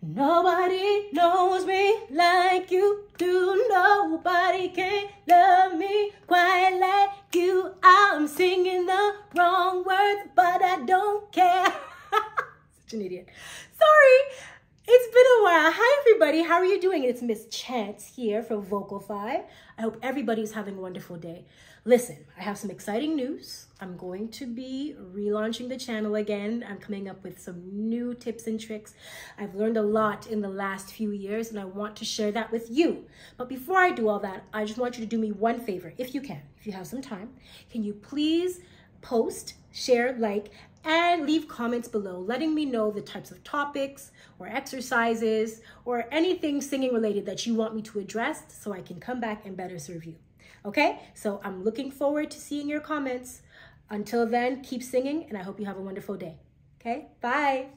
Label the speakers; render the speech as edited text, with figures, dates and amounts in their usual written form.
Speaker 1: Nobody knows me like you do. Nobody can love me quite like you. I'm singing the wrong words, but I don't care. Such an idiot. Sorry. It's been a while. Hi, everybody. How are you doing? It's Miss Chance here for VOCALFY. I hope everybody's having a wonderful day. Listen, I have some exciting news. I'm going to be relaunching the channel again. I'm coming up with some new tips and tricks. I've learned a lot in the last few years, and I want to share that with you. But before I do all that, I just want you to do me one favor, if you can, if you have some time. Can you please post, share, like, and leave comments below letting me know the types of topics or exercises or anything singing related that you want me to address so I can come back and better serve you. Okay, so I'm looking forward to seeing your comments. Until then, keep singing, and I hope you have a wonderful day. Okay, bye.